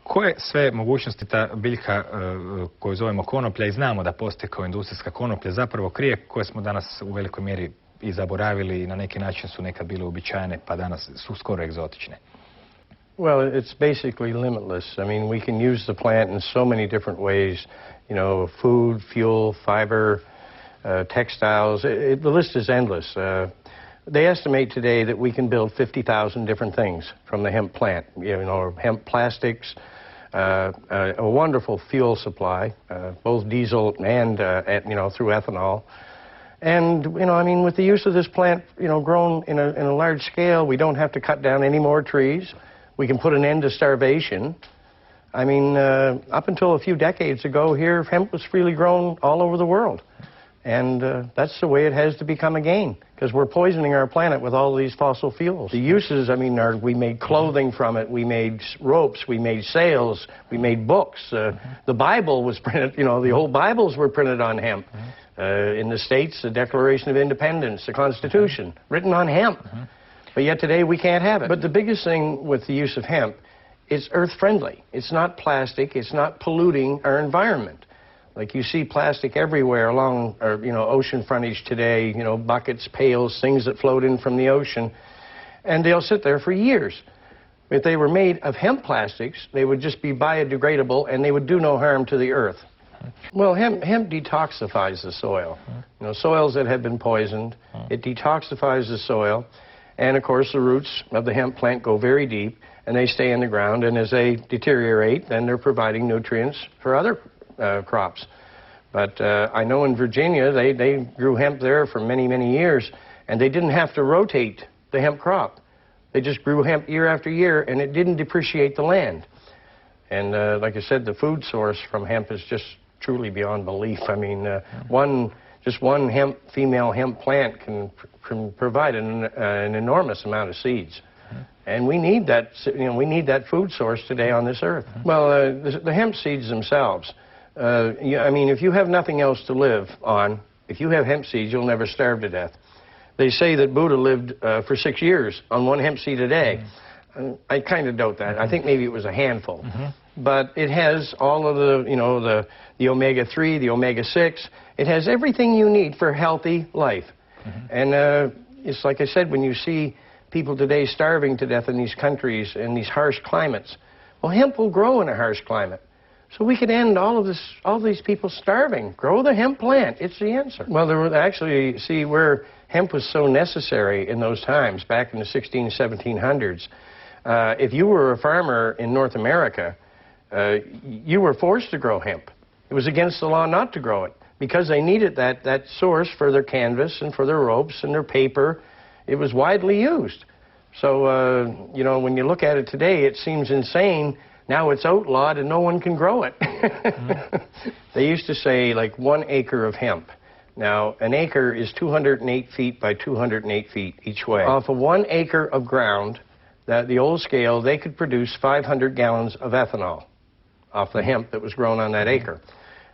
Koje sve mogućnosti ta biljka koju zovemo konoplja i znamo da postoji kao industrijska konoplja zapravo krije, koje smo danas u velikoj mjeri i zaboravili i na neki način su nekad bile uobičajene pa danas su skoro egzotične? Well, it's basically limitless. I mean, we can use the plant in so many different ways. You know, food, fuel, fiber, textiles. The list is endless. They estimate today that we can build 50,000 different things from the hemp plant. You know, hemp plastics, a wonderful fuel supply, both diesel and, you know, through ethanol. And, you know, I mean, with the use of this plant, you know, grown in a large scale, we don't have to cut down any more trees. We can put an end to starvation. I mean, up until a few decades ago here, hemp was freely grown all over the world. And that's the way it has to become again, because we're poisoning our planet with all these fossil fuels. The uses, I mean, we made clothing from it, we made ropes, we made sails, we made books. The Bible was printed, you know, the whole Bibles were printed on hemp. In the States, the Declaration of Independence, the Constitution, written on hemp. But yet today we can't have it. But the biggest thing with the use of hemp, it's earth-friendly. It's not plastic, it's not polluting our environment. Like you see plastic everywhere along, you know, ocean frontage today, you know, buckets, pails, things that float in from the ocean, and they'll sit there for years. If they were made of hemp plastics, they would just be biodegradable and they would do no harm to the earth. Well, hemp detoxifies the soil. You know, soils that have been poisoned, it detoxifies the soil, and of course the roots of the hemp plant go very deep and they stay in the ground, and as they deteriorate, then they're providing nutrients for other crops. But I know in Virginia, they grew hemp there for many, many years, and they didn't have to rotate the hemp crop. They just grew hemp year after year, and it didn't depreciate the land. And like I said, the food source from hemp is just truly beyond belief. I mean, just one female hemp plant can provide an enormous amount of seeds. And we need that, you know, we need that food source today on this earth. Well, the hemp seeds themselves, I mean, if you have nothing else to live on, if you have hemp seeds, you'll never starve to death. They say that Buddha lived for 6 years on one hemp seed a day. I kind of doubt that. I think maybe it was a handful. But it has all of the, you know, the omega-3, the omega-6. It has everything you need for healthy life. And it's like I said, when you see people today starving to death in these countries, in these harsh climates, well, hemp will grow in a harsh climate. So we could end all these people starving. Grow the hemp plant. It's the answer. Well, there were actually, see, where hemp was so necessary in those times, back in the 1700s, if you were a farmer in North America, you were forced to grow hemp. It was against the law not to grow it, because they needed that source for their canvas and for their ropes and their paper. It was widely used. So, you know, when you look at it today, it seems insane. Now it's outlawed and no one can grow it. They used to say, like, 1 acre of hemp. Now, an acre is 208 feet by 208 feet each way. Off of 1 acre of ground, the old scale, they could produce 500 gallons of ethanol off the hemp that was grown on that acre.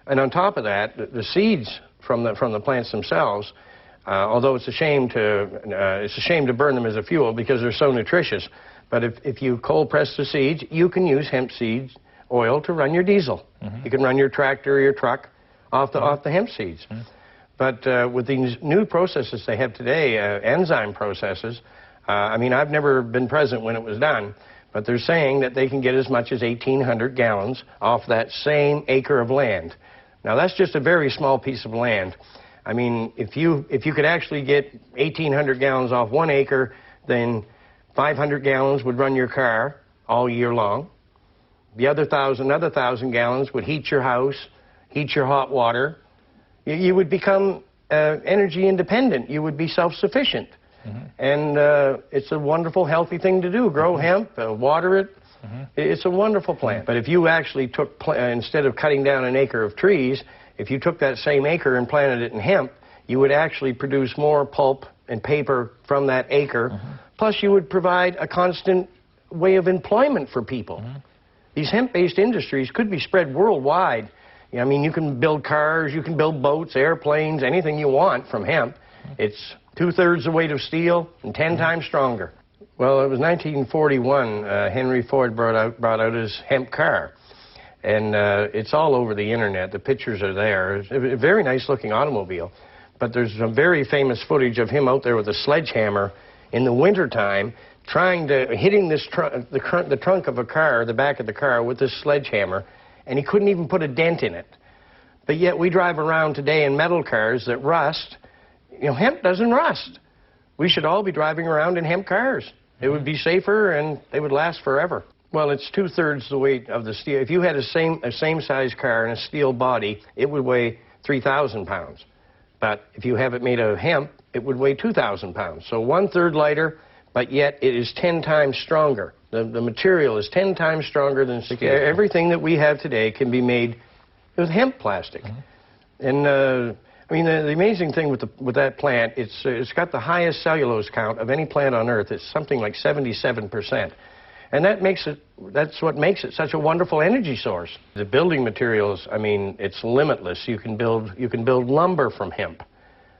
And on top of that, the seeds from the plants themselves, although it's a shame to burn them as a fuel because they're so nutritious, but if you cold press the seeds, you can use hemp seeds oil to run your diesel. You can run your tractor or your truck off the hemp seeds. But with these new processes they have today, enzyme processes, I mean, I've never been present when it was done, but they're saying that they can get as much as 1,800 gallons off that same acre of land. Now, that's just a very small piece of land. I mean, if you could actually get 1,800 gallons off 1 acre, then 500 gallons would run your car all year long. The other 1,000 gallons would heat your house, heat your hot water. You would become energy independent. You would be self-sufficient. And it's a wonderful, healthy thing to do. Grow hemp, water it. It's a wonderful plant. But if you actually took, instead of cutting down an acre of trees, if you took that same acre and planted it in hemp, you would actually produce more pulp and paper from that acre. Plus, you would provide a constant way of employment for people. These hemp-based industries could be spread worldwide. I mean, you can build cars, you can build boats, airplanes, anything you want from hemp. It's 2/3 the weight of steel and 10 times stronger. Well, it was 1941. Henry Ford brought out his hemp car. And it's all over the internet. The pictures are there. It's a very nice-looking automobile. But there's some very famous footage of him out there with a sledgehammer in the wintertime hitting the trunk of a car, the back of the car, with this sledgehammer, and he couldn't even put a dent in it. But yet we drive around today in metal cars that rust. You know, hemp doesn't rust. We should all be driving around in hemp cars. It would be safer and they would last forever. Well, it's 2/3 the weight of the steel. If you had a same size car and a steel body, it would weigh 3,000 pounds. But if you have it made of hemp, it would weigh 2,000 pounds. So 1/3 lighter, but yet it is 10 times stronger. The material is 10 times stronger than steel. Everything that we have today can be made with hemp plastic. And I mean, the amazing thing with that plant, it's got the highest cellulose count of any plant on Earth. It's something like 77%. And that's what makes it such a wonderful energy source. The building materials, I mean, it's limitless. You can build lumber from hemp.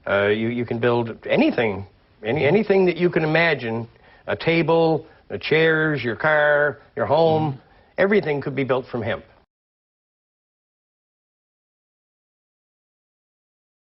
You can build anything that you can imagine, a table, the chairs, your car, your home, everything could be built from hemp.